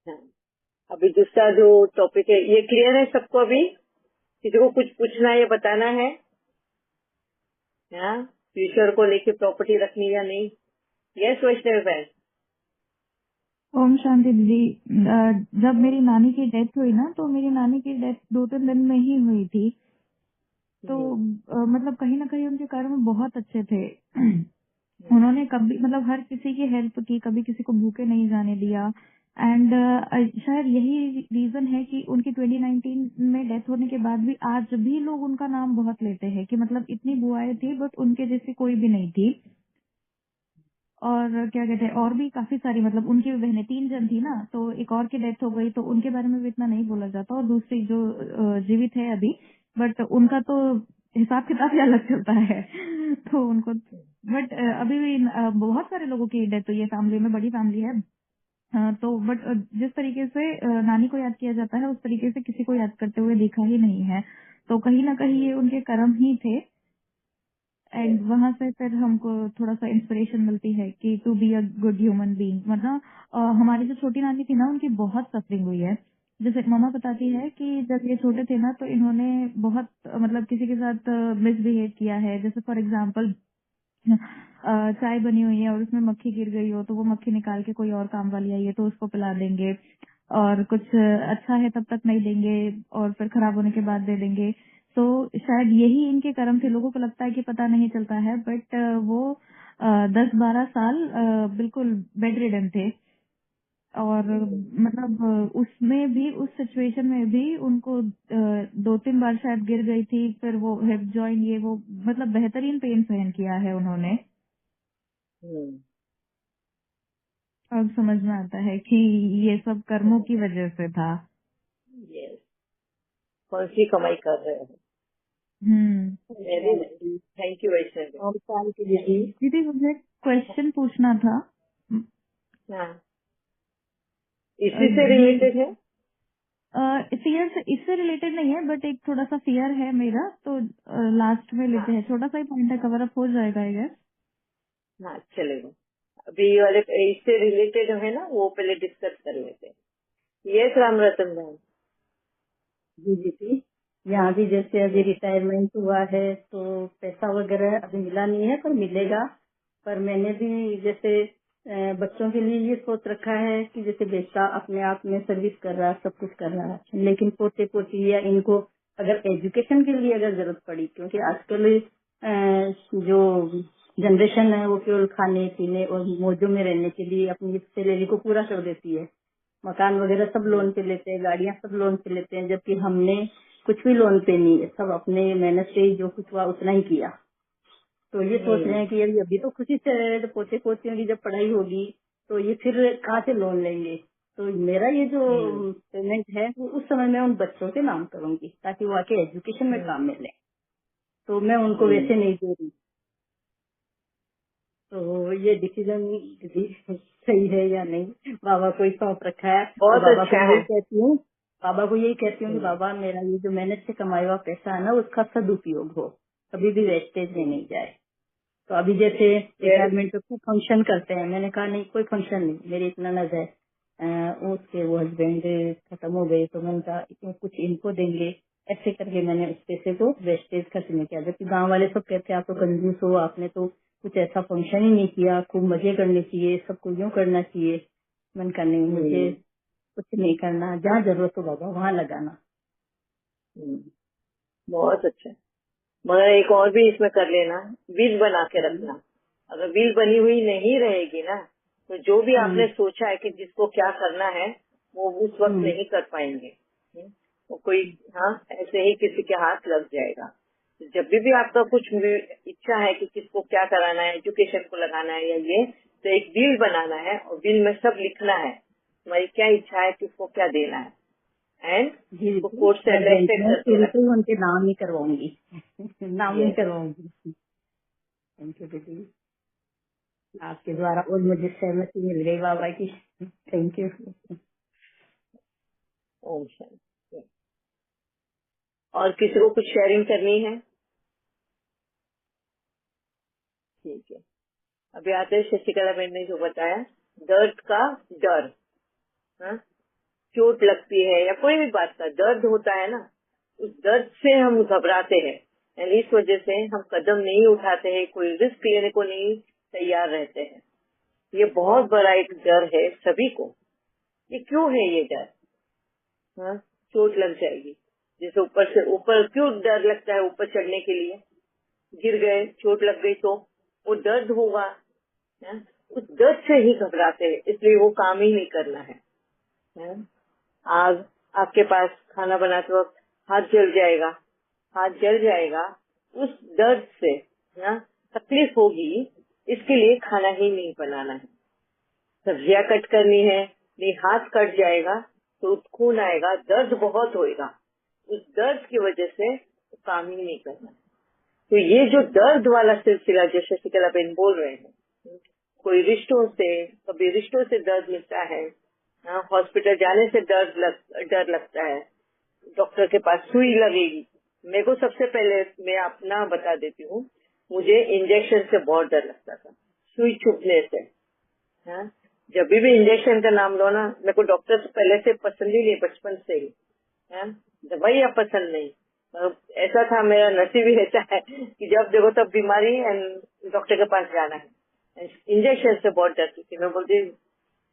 हाँ, अभी दूसरा जो टॉपिक है ये क्लियर है सबको? अभी किसी को कुछ पूछना है या बताना है? हाँ, फ्यूचर को लेके प्रॉपर्टी रखनी या नहीं? यस वैष्णवी बहन। ओम शांति दीदी। जब मेरी नानी की डेथ हुई ना, तो मेरी नानी की डेथ 2-3 दिन में ही हुई थी। तो मतलब कहीं ना कहीं उनके कर्म बहुत अच्छे थे। उन्होंने कभी मतलब हर किसी की हेल्प की, कभी किसी को भूखे नहीं जाने दिया। एंड शायद यही रीजन है कि उनकी 2019 में डेथ होने के बाद भी आज भी लोग उनका नाम बहुत लेते हैं कि मतलब इतनी बुआएं थी बट उनके जैसी कोई भी नहीं थी। और क्या कहते हैं, और भी काफी सारी मतलब उनकी भी बहनें 3 जन थी ना, तो एक और की डेथ हो गई तो उनके बारे में भी इतना नहीं बोला जाता। और दूसरी जो जीवित है अभी, बट उनका तो हिसाब किताब ही अलग चलता है। तो उनको बट अभी भी बहुत सारे लोगों की डेथ हुई है फैमिली में, बड़ी फैमिली है। तो बट जिस तरीके से नानी को याद किया जाता है उस तरीके से किसी को याद करते हुए देखा ही नहीं है। तो कहीं ना कहीं ये उनके कर्म ही थे। एंड वहां से फिर हमको थोड़ा सा इंस्पिरेशन मिलती है कि to be a good human being. मतलब हमारी जो छोटी नानी थी ना, उनकी बहुत सफरिंग हुई है। जैसे मामा बताती है कि जब ये छोटे थे ना, तो इन्होंने बहुत मतलब किसी के साथ मिसबिहेव किया है। जैसे फॉर एग्जाम्पल चाय बनी हुई है और उसमें मक्खी गिर गई हो, तो वो मक्खी निकाल के कोई और काम वाली आई है तो उसको पिला देंगे। और कुछ अच्छा है तब तक नहीं देंगे, और फिर खराब होने के बाद दे देंगे। तो शायद यही इनके कर्म थे। लोगों को लगता है कि पता नहीं चलता है, बट वो 10-12 साल बिल्कुल बेड रिडन थे। और मतलब उसमें भी, उस सिचुएशन में भी उनको 2-3 बार शायद गिर गई थी, फिर वो हिप जॉइंट ये वो मतलब बेहतरीन पेन सहन किया है उन्होंने। अब समझ में आता है कि ये सब कर्मों की वजह से था। यस, कौन सी कमाई कर रहे हो? Hmm. Very nice, thank you Vaishnavi. और साल की दीदी। दीदी मुझे क्वेश्चन पूछना था। हाँ, इसी से ये रिलेटेड है? फियर से, इससे रिलेटेड नहीं है, बट एक थोड़ा सा फियर है मेरा, तो लास्ट में हाँ लेते हैं। छोटा सा ही पॉइंट है, कवर अप हो जाएगा आई गेस। हाँ, चलेगा। अभी ये वाले इससे रिलेटेड है ना, वो पहले डिस्कस कर लेते हैं। यस राम रतन बहन। जी दीदी, यहाँ भी जैसे अभी रिटायरमेंट हुआ है तो पैसा वगैरह अभी मिला नहीं है, पर मिलेगा। पर मैंने भी जैसे बच्चों के लिए ये सोच रखा है कि जैसे बेटा अपने आप में सर्विस कर रहा है, सब कुछ कर रहा है, लेकिन पोते पोती या इनको अगर एजुकेशन के लिए अगर जरूरत पड़ी, क्योंकि आजकल जो जनरेशन है वो केवल खाने पीने और मौजों में रहने के लिए अपनी सैलरी को पूरा कर देती है। मकान वगैरह सब लोन पे लेते हैं, गाड़ियां सब लोन पे लेते हैं, जबकि हमने कुछ भी लोन पे नहीं है, सब अपने मेहनत से ही जो कुछ हुआ उतना ही किया। तो ये सोच रहे हैं कि अभी अभी तो खुशी से रहे, तो पोते पोतियों की जब पढ़ाई होगी तो ये फिर कहाँ से लोन लेंगे। तो मेरा ये जो पेमेंट है वो उस समय मैं उन बच्चों के नाम करूंगी, ताकि वो आके एजुकेशन में काम मिले। तो मैं उनको वैसे नहीं दे रही। तो ये डिसीजन दीदी सही है या नहीं, बाबा को ही सौंप रखा है। और बहुत बाबा को अच्छा मैं है। यही कहती हूँ, बाबा को यही कहती हूँ कि बाबा मेरा ये जो मेहनत से कमाया हुआ पैसा है ना, उसका सदुपयोग हो, कभी भी वेस्टेज में नहीं जाए। तो अभी जैसे वेरी रिटायरमेंट पे खूब फंक्शन करते हैं, मैंने कहा नहीं कोई फंक्शन नहीं, मेरी इतना नज है। उसके वो हस्बैंड खत्म हो गए तो मैंने कहा इसमें कुछ इनको देंगे, ऐसे करके मैंने उस पैसे को वेस्टेज खर्च नहीं किया। जबकि गांव वाले सब कहते हैं आप तो कंजूस हो, आपने तो कुछ ऐसा फंक्शन ही नहीं किया, खूब मजे करने चाहिए, सबको यूँ करना चाहिए। मैंने कहा नहीं, मुझे कुछ नहीं करना, जहाँ जरूरत हो बाबा वहाँ लगाना। बहुत अच्छा है। मगर एक और भी इसमें कर लेना, बिल बना के रखना। अगर बिल बनी हुई नहीं रहेगी ना, तो जो भी हम्म, आपने सोचा है कि जिसको क्या करना है वो उस वक्त हम्म, नहीं कर पाएंगे। वो कोई, हाँ, ऐसे ही किसी के हाथ लग जाएगा। तो जब भी आपका कुछ इच्छा है कि किसको क्या कराना है, एजुकेशन को लगाना है या ये, तो एक बिल बनाना है और बिल में सब लिखना है तुम्हारी क्या इच्छा है, किसको क्या देना है, एंड जी उसको दीदी, कोर्ट से मैं अटेस्टेड मैं करके शुरू से ही रखना। उनके नाम ही करवाऊंगी। नाम ही ये करवाऊंगी। थैंक यू दीदी, आपके द्वारा और मुझे सहमति मिल गई बाबा की। Thank you. ओम शांति। और किसी को कुछ शेयरिंग करनी है? ठीक है, अभी आते हैं शशिकला बहन ने जो बताया, दर्द का डर। हाँ? चोट लगती है या कोई भी बात का दर्द होता है ना, उस दर्द से हम घबराते हैं, यानी इस वजह से हम कदम नहीं उठाते हैं, कोई रिस्क लेने को नहीं तैयार रहते हैं। ये बहुत बड़ा एक डर है सभी को। ये क्यों है ये डर? हाँ, चोट लग जाएगी, जैसे ऊपर से ऊपर क्यों डर लगता है? ऊपर चढ़ने के लिए गिर गए, चोट लग गई तो वो दर्द होगा, हाँ? उस दर्द से ही घबराते हैं, इसलिए वो काम ही नहीं करना है। हाँ? आग आपके पास, खाना बनाते वक्त हाथ जल जाएगा, हाथ जल जाएगा, उस दर्द से हाँ, तकलीफ होगी, इसके लिए खाना ही नहीं बनाना है। सब्जियां कट करनी है, नहीं हाथ कट जाएगा तो खून आएगा, दर्द बहुत होएगा, उस दर्द की वजह से काम ही नहीं करना। तो ये जो दर्द वाला सिलसिला जो शशिकला बेन बोल रहे हैं, कोई रिश्तों से, कभी रिश्तों से दर्द मिलता है, हॉस्पिटल जाने से डर लगता है, डॉक्टर के पास सुई लगेगी। मेरे को सबसे पहले मैं अपना बता देती हूँ, मुझे इंजेक्शन से बहुत डर लगता था, सुई चुभने से। हाँ? जब भी इंजेक्शन का नाम लो ना, मेरे को डॉक्टर से पहले से पसंद ही नहीं, बचपन से ही। हाँ? दवाइयाँ पसंद नहीं। ऐसा था, मेरा नसीब ही ऐसा है कि जब देखो तब बीमारी एंड डॉक्टर के पास जाना है। इंजेक्शन से बहुत डरती थी, मैं बोलती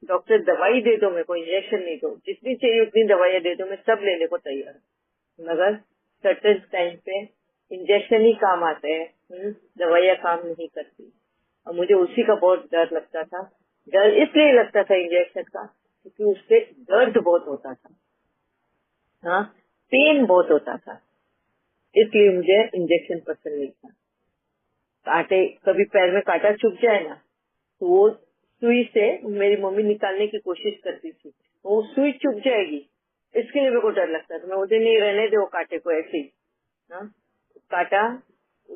डॉक्टर दवाई दे दो, मेरे को इंजेक्शन नहीं दो, जितनी चाहिए उतनी दवाइयाँ दे दो, मैं सब लेने को तैयार हूँ। मगर सर्टेन टाइम पे इंजेक्शन ही काम आते हैं, दवाइयाँ काम नहीं करती, और मुझे उसी का बहुत डर लगता था। डर इसलिए लगता था इंजेक्शन का क्योंकि उससे दर्द बहुत होता था, हाँ, पेन बहुत होता था, इसलिए मुझे इंजेक्शन पसंद नहीं था। कांटे, कभी पैर में कांटा चुभ जाए ना, तो वो सुई से मेरी मम्मी निकालने की कोशिश करती थी, वो सुई चुभ जाएगी, इसके लिए मेरे को डर लगता था। मैं बोलती नहीं, रहने दे वो कांटे को ऐसे ही, हाँ, कांटा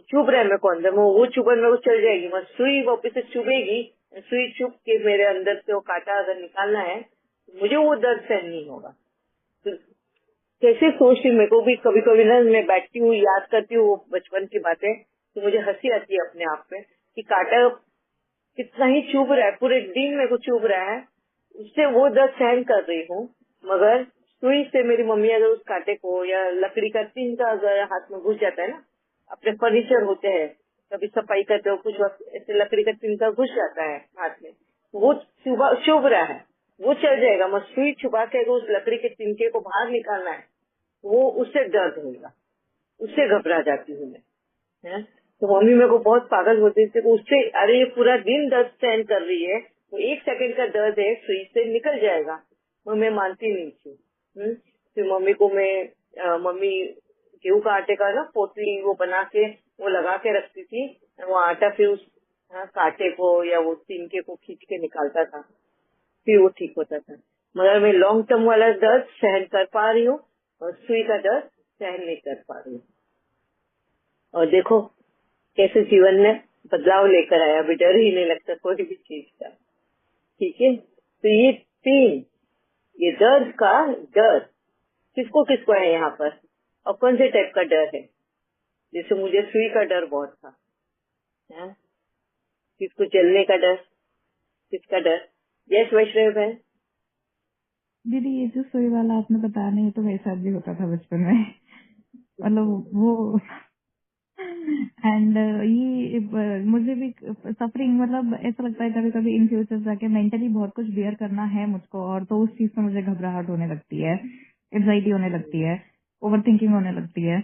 चुभ रहा है मेरे को अंदर में, वो चुभन में वो चल जाएगी, बस सुई वापस से चुभेगी, सुई चुभ के मेरे अंदर से वो कांटा अगर निकालना है, मुझे वो दर्द सहन नहीं होगा। तो कैसे सोचती, मेरे को भी कभी कभी ना, मैं बैठती हूँ याद करती हूँ वो बचपन की बातें, तो मुझे हंसी आती है अपने आप पे कि कांटा कितना ही चुभ रहा है, पूरे दिन मेरे को चुभ रहा है, उससे वो दर्द सहन कर रही हूँ। मगर सुई से मेरी मम्मी अगर उस कांटे को, या लकड़ी का तिनका अगर हाथ में घुस जाता है ना, अपने फर्नीचर होते हैं, कभी सफाई करते हो कुछ वक्त, ऐसे लकड़ी का तिनका घुस जाता है हाथ में, वो चुभ रहा है, वो चल जाएगा, मगर सुई छुपा के अगर उस लकड़ी के तिनके को बाहर निकालना है, वो उससे दर्द होगा, उससे घबरा जाती हूँ मैं, है? तो मम्मी मेरे को बहुत पागल होती थी, उससे अरे ये पूरा दिन दर्द सहन कर रही है, वो 1 सेकंड का दर्द है, सुई से निकल जाएगा, वो मैं मानती नहीं थी। फिर मम्मी को मम्मी गेहूं का आटे का ना पोटली वो बना के वो लगा के रखती थी, वो आटा फिर उस कांटे को या वो तिनके को खींच के निकालता था, फिर वो ठीक होता था। मगर मैं लॉन्ग टर्म वाला दर्द सहन कर पा रही हूँ, और सुई का दर्द सहन नहीं कर पा रही हूँ। और देखो कैसे जीवन में बदलाव लेकर आया, अभी डर ही नहीं लगता कोई भी चीज का। ठीक है, तो ये 3, ये दर्द का डर किसको किसको है यहाँ पर, और कौन से टाइप का डर है? जैसे मुझे सुई का डर बहुत था, है? किसको जलने का डर, किसका डर? यस वैष्णव बहन। दीदी ये जो सुई वाला आपने बताया नहीं, तो मेरे साथ भी होता था बचपन में। मतलब वो एंड ये मुझे भी सफरिंग, मतलब ऐसा लगता है कभी कभी इन फ्यूचर जाके मेंटली बहुत कुछ बियर करना है मुझको, और तो उस चीज से मुझे घबराहट होने लगती है, एंजाइटी होने लगती है, ओवर थिंकिंग होने लगती है।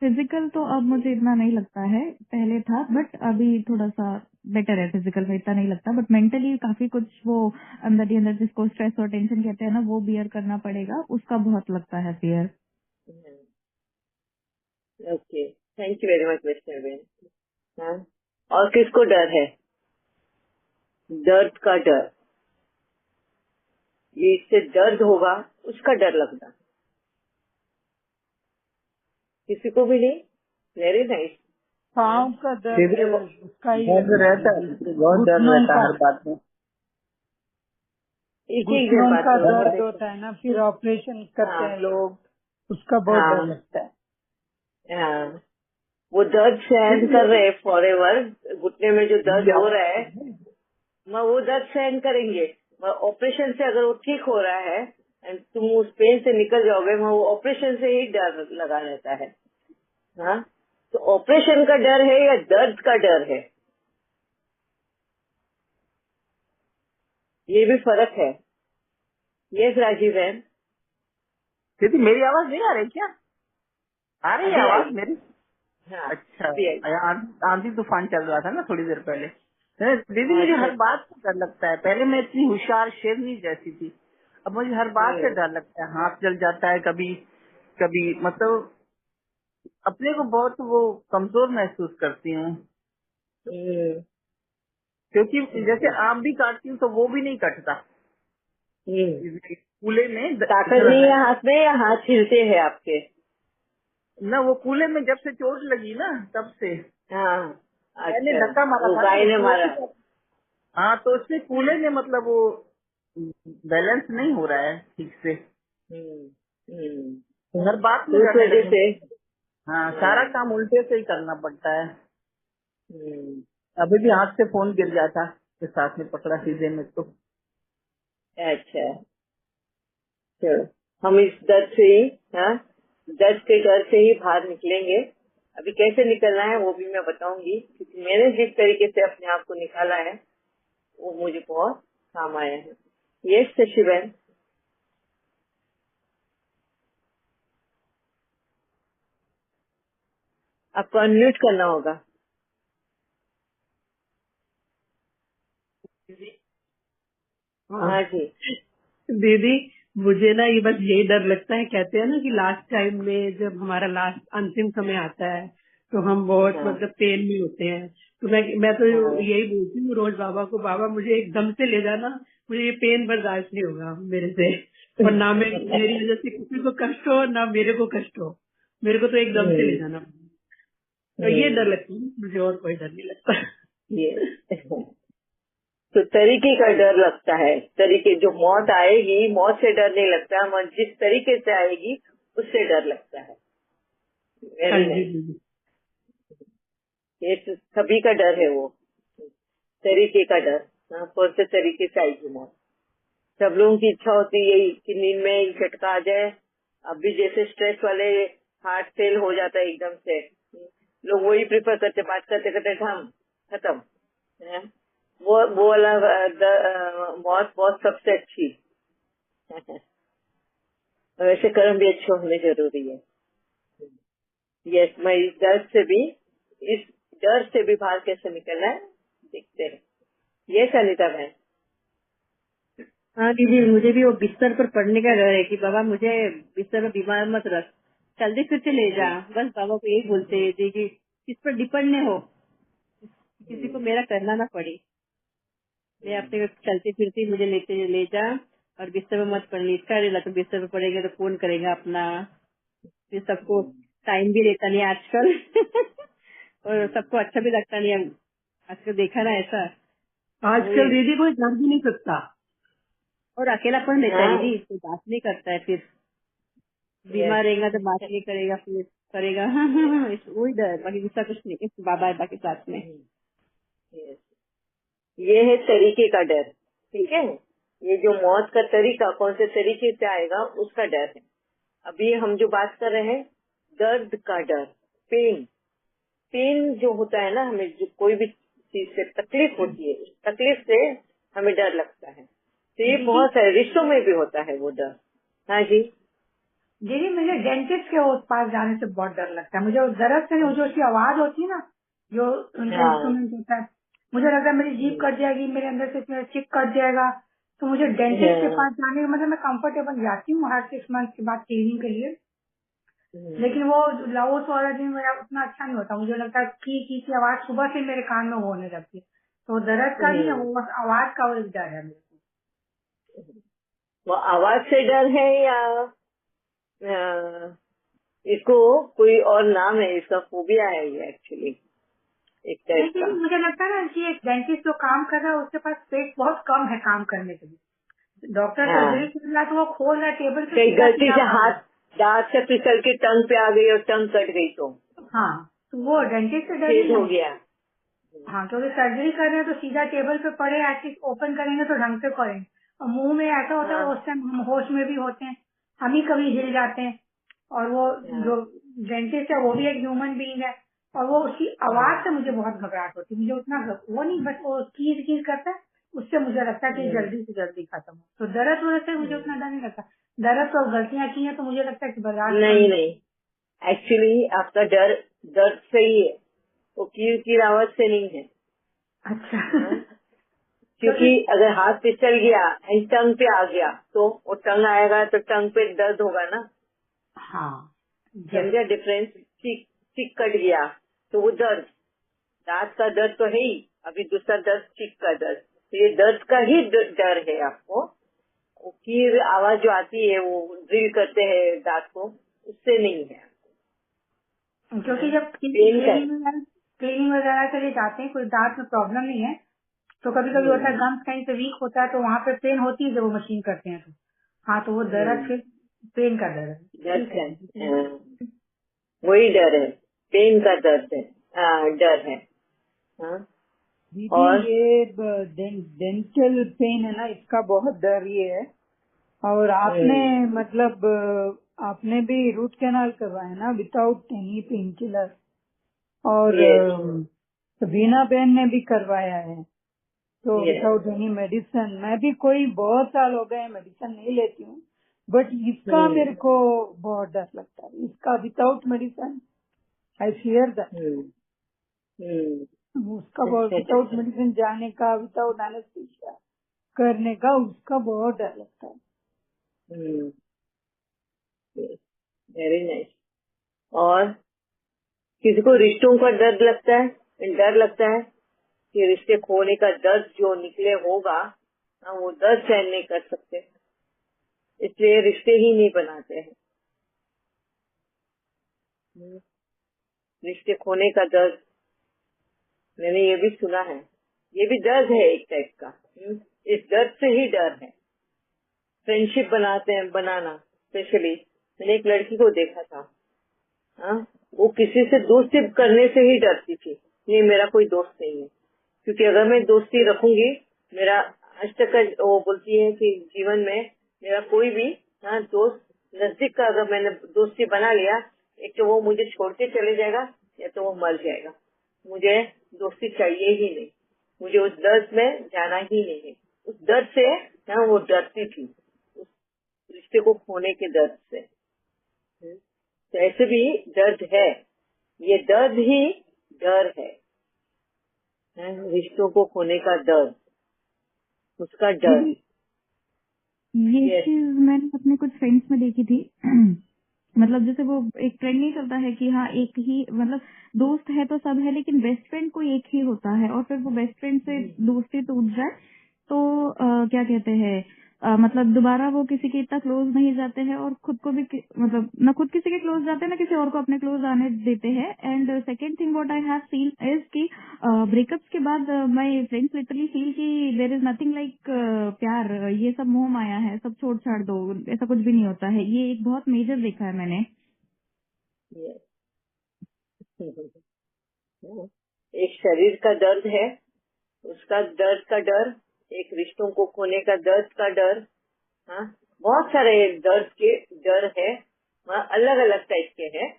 फिजिकल तो अब मुझे इतना नहीं लगता है, पहले था, बट अभी थोड़ा सा बेटर है। फिजिकल में इतना नहीं लगता, बट मेंटली काफी कुछ वो अंदर ही अंदर, जिसको स्ट्रेस और टेंशन कहते हैं ना, वो बियर करना पड़ेगा, उसका बहुत लगता है fear. Okay, thank you very much Vaishnav बहन। हाँ? और किसको डर है? दर्द का डर, ये इससे दर्द होगा उसका डर लगना, किसी को भी नहीं। Very nice. पाँव का दर्द उसका ही दर्द रहता है, बहुत दर्द रहता है हर बात में। एक एक घुटनों बात का करो। दर्द होता है ना, फिर ऑपरेशन करते हैं लोग, उसका बहुत डर लगता है। हाँ, वो दर्द सहन कर रहे फॉर एवर, घुटने में जो दर्द हो रहा है, वो दर्द सहन करेंगे, ऑपरेशन से अगर वो ठीक हो रहा है एंड तुम उस पेन से निकल जाओगे, वहाँ वो ऑपरेशन से ही डर लगा रहता है। हाँ, तो ऑपरेशन का डर है या दर्द का डर है, ये भी फर्क है। यस राजीव बहन। दीदी मेरी आवाज नहीं आ रही क्या? आ रही है अभी आवाज आई। मेरी? हाँ अच्छा, अभी आई। आंधी तूफान चल रहा था ना थोड़ी देर पहले। दीदी मुझे अच्छा। हर बात से डर लगता है। पहले मैं इतनी होशियार शेरनी जैसी थी, अब मुझे हर बात से डर लगता है। हाथ जल जाता है कभी कभी, मतलब अपने को बहुत वो कमजोर महसूस करती हूँ। हम्म, क्योंकि जैसे हम्म, आम भी काटती हूँ तो वो भी नहीं कटता। हम्म। कूले में ताकत नहीं है हाथ में या हाथ हिलते हैं आपके? ना, वो कूले में जब से चोट लगी ना तब से हाँ। मैंने अच्छा, धक्का मारा वो था ना, गाय वो ने मारा। कुआं। हाँ, तो उसमें कूले में मतलब वो बैलेंस नहीं हो रहा है ठीक से। हम्म, हम्म। तो हर बात में तो उस डरने वजह लगी। से हाँ, सारा काम उल्टे से ही करना पड़ता है। हम्म, अभी भी हाथ से फोन गिर गया था, तो साथ में पकड़ा सीधे में तो। अच्छा, चलो हम इस दर्द से ही, हाँ, दर्द के डर से ही बाहर निकलेंगे। अभी कैसे निकलना है वो भी मैं बताऊंगी, क्योंकि मैंने जिस तरीके से अपने आप को निकाला है वो मुझे बहुत काम आया है। ये शशि बहन, आपको अनम्यूट करना होगा। हाँ हाँ जी। दीदी, मुझे ना ये बस यही डर लगता है। कहते हैं ना कि लास्ट टाइम में जब हमारा लास्ट अंतिम समय आता है तो हम बहुत हाँ, मतलब पेन में होते हैं। तो मैं तो हाँ। यही बोलती हूँ रोज बाबा को, बाबा मुझे एकदम से ले जाना, मुझे ये पेन बर्दाश्त नहीं होगा मेरे से। और ना मैं मेरी वजह से किसी को कष्ट हो, ना मेरे को कष्ट हो। मेरे को तो एकदम से ले हम्म, जाना। तो ये डर हम्म, लगता है मुझे, और कोई डर नहीं लगता। ये तो तरीके का डर लगता है। तरीके, जो मौत आएगी, मौत से डर नहीं लगता, मौत जिस तरीके से आएगी उससे डर लगता है। हाँ वेरी जी नाइस। दीदी। ये तो सभी का डर है, वो तरीके का डर। हाँ, कौन से तरीके से आएगी मौत। सब लोगों की इच्छा होती है यही कि नींद में ही झटका आ जाए। अभी जैसे स्ट्रेस वाले हार्ट फेल हो जाता है एकदम से, लोग वही प्रिफर करते, बात करते करते ढम खत्म है। वो वाला मौत बहुत सबसे अच्छी। वैसे कर्म भी अच्छे होने जरूरी है। यस, मैं इस डर से भी बाहर कैसे निकलना है देखते हैं। ये अनिता बहन। हाँ दीदी, मुझे भी वो बिस्तर पर पड़ने का डर है कि बाबा मुझे बिस्तर पर बीमार मत रख, चलते फिरते ले जा। बस बाबा को यही बोलते हैं दीदी, किस पर डिपेंड नहीं हो, किसी को मेरा करना ना पड़े। मैं अपने चलते फिरते मुझे लेते ले जा, और बिस्तर पर मत पड़ने। इसका डर, तो बिस्तर पर पड़ेगा तो कौन करेगा अपना। फिर सबको टाइम भी रहता नहीं आजकल। और सबको अच्छा भी लगता नहीं है आजकल, देखा ना ऐसा। वही, आजकल दीदी कोई डर भी नहीं सकता। और अकेलापन रहता है हाँ, दीदी, कोई बात नहीं करता है। फिर यस। बीमार रहेगा तो बात नहीं करेगा, फिर करेगा। वही डर, बाकी दूसरा कुछ नहीं। बाबा है बाकी साथ में। यस, ये है तरीके का डर। ठीक है, ये जो मौत का तरीका कौन से तरीके से आएगा उसका डर है। अभी हम जो बात कर रहे हैं दर्द का डर, पेन। पेन जो होता है ना, हमें जो कोई भी चीज से तकलीफ होती है, उस तकलीफ से हमें डर लगता है। तो ये दीदी बहुत सारे रिश्तों में भी होता है वो डर। हाँ जी। दीदी मुझे डेंटिस्ट के पास जाने से बहुत डर लगता है। मुझे उस दर्द से, जो उसकी आवाज होती है ना, जो उनका हाँ। इंस्ट्रूमेंट होता है, मुझे लगता है मेरी जीभ कट जाएगी, मेरे अंदर से मेरा चिक कट जाएगा। तो मुझे डेंटिस्ट के हाँ। पास जाने का मतलब, मैं कंफर्टेबल जाती हूँ हर 6 मंथ के बाद क्लीनिंग के लिए, हम्म, लेकिन वो लाओस वाला दिन मेरा उतना अच्छा नहीं होता। मुझे लगता है की आवाज सुबह से मेरे कान में होने लगती है। तो दर्द का नहीं है हम्म। वो, बस आवाज का वो एक डर है मेरे को। वो आवाज से डर है या अ, इसको कोई और नाम है, इसका फोबिया है ये एक्चुअली, एक नहीं टाइप का। दीदी, मुझे लगता है ना कि एक डेंटिस्ट जो काम कर रहा है उसके पास स्पेस बहुत कम है काम करने के लिए। डॉक्टर सर्जरी हाँ, कर रहा है तो वो खोल रहा है टेबल पे, कहीं सीधा गलती सीधा से बोल रहा हाथ दांत से फिसल के टंग पे आ गई और टंग कट गई तो है। हाँ, तो वो डेंटिस्ट से डर छेद नहीं है हो मुझे। गया। हाँ, क्योंकि सर्जरी कर रहे हैं तो सीधा टेबल पे पड़े, एटलीस्ट ओपन करेंगे तो ढंग से करेंगे। और मुंह में ऐसा होता है हाँ। उस टाइम हम होश में भी होते हैं, हम ही कभी हिल जाते हैं। और वो जो डेंटिस्ट है वो भी एक ह्यूमन बीइंग है, और वो उसकी आवाज से मुझे बहुत घबराहट होती है। मुझे उतना वो नहीं, बस वो कीज कीज करता है, उससे मुझे लगता है कि जल्दी से जल्दी खत्म हो। तो दर्द वजह से मुझे उतना डर नहीं लगता। दर्द तो गलतियां की हैं तो मुझे लगता है कि बर्दाश्त नहीं नहीं, एक्चुअली आपका डर दर्द से ही है, वो कीर आवाज से नहीं है। अच्छा क्योंकि अगर हाथ पे चल गया एंड टंग पे आ गया तो वो टंग आएगा तो टंग पे दर्द होगा ना। हाँ, समझा डिफरेंस? चिक कट गया तो वो दर्द, दांत का दर्द तो है ही, अभी दूसरा दर्द चिक का दर्द, तो ये दर्द का ही डर है आपको। वो कीर आवाज जो आती है वो ड्रिल करते हैं दांत को, उससे नहीं है। क्योंकि जब क्लीनिंग वगैरह के लिए जाते हैं, कोई दांत में प्रॉब्लम नहीं है, तो कभी कभी होता है गम्स कहीं से वीक होता है तो वहाँ पे पेन होती है जब वो मशीन करते हैं तो। हाँ, तो वो दर्द फिर पेन का दर्द है, वही डर है, पेन का दर्द है, डर है। हाँ? दीदी और ये डेंटल पेन है ना, इसका बहुत डर ये है। और आपने मतलब आपने भी रूट कैनाल करवाया ना विदाउट एनी पेन किलर, और वीना बहन ने भी करवाया है तो विदाउट एनी मेडिसिन। मैं भी कोई बहुत साल हो गए मेडिसिन नहीं लेती हूँ, बट इसका मेरे को बहुत डर लगता है, इसका without medicine I fear that. उसका बहुत विदाउट मेडिसिन जाने का, विदाउट एनेस्थीसिया करने का, उसका बहुत डर लगता है। Very nice. और किसी को रिश्तों का डर लगता है कि रिश्ते खोने का दर्द जो निकले होगा, वो दर्द सहन नहीं कर सकते, इसलिए रिश्ते ही नहीं बनाते हैं। रिश्ते खोने का दर्द मैंने ये भी सुना है, ये भी दर्द है एक टाइप का। इस दर्द से ही डर है। फ्रेंडशिप बनाना स्पेशली, मैंने एक लड़की को देखा था, वो किसी से दोस्ती करने से ही डरती थी। नहीं, मेरा कोई दोस्त नहीं है, क्योंकि अगर मैं दोस्ती रखूंगी, मेरा आज तक का वो बोलती है कि जीवन में मेरा कोई भी दोस्त नजदीक का अगर मैंने दोस्ती बना लिया, एक तो वो मुझे छोड़ के चले जाएगा या तो वो मर जाएगा। मुझे दोस्ती चाहिए ही नहीं, मुझे उस दर्द में जाना ही नहीं है। उस दर्द से वो डरती थी, उस रिश्ते को खोने के दर्द से। तो ऐसे भी दर्द है, ये दर्द ही डर है, रिश्तों को खोने का दर्द, उसका डर। ये चीज मैंने अपने कुछ फ्रेंड्स में देखी थी। मतलब जैसे वो एक ट्रेंड नहीं चलता है कि हाँ एक ही, मतलब दोस्त है तो सब है, लेकिन बेस्ट फ्रेंड कोई एक ही होता है, और फिर वो बेस्ट फ्रेंड से दोस्ती टूट जाए तो क्या कहते हैं, मतलब दोबारा वो किसी के इतना क्लोज नहीं जाते हैं, और खुद को भी मतलब न खुद किसी के क्लोज जाते हैं, ना किसी और को अपने क्लोज आने देते हैं। And second thing what I have feel is कि ब्रेकअप्स के बाद माय फ्रेंड्स लिटरली फील कि देयर इज नथिंग लाइक प्यार, ये सब मोह माया है, सब छोड़ छाड़ दो, ऐसा कुछ भी नहीं होता है। ये एक बहुत मेजर देखा है मैंने। एक शरीर का दर्द है, उसका दर्द का डर, एक रिश्तों को खोने का दर्द का डर, बहुत सारे दर्द के डर है, अलग अलग टाइप के हैं।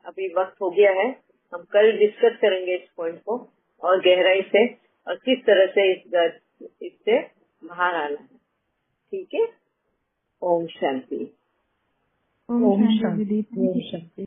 अभी वक्त हो गया है, हम कल डिस्कस करेंगे इस पॉइंट को और गहराई से, और किस तरह से इससे बाहर आना है। ठीक है? ओम शांति। ओम शांति दीदी। ओम शांति।